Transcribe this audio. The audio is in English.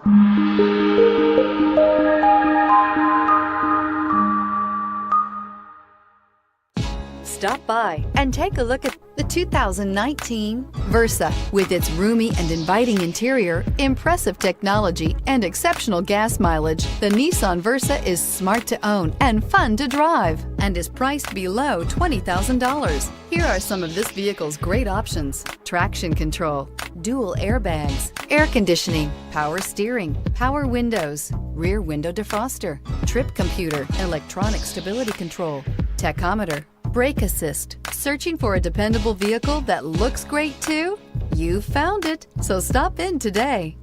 Stop by and take a look at the 2019 Versa. With its roomy and inviting interior, impressive technology, and exceptional gas mileage, the Nissan Versa is smart to own and fun to drive and is priced below $20,000. Here are some of this vehicle's great options: traction control, dual airbags, air conditioning, power steering, power windows, rear window defroster, trip computer, electronic stability control, tachometer, brake assist. Searching for a dependable vehicle that looks great too? You found it, so stop in today.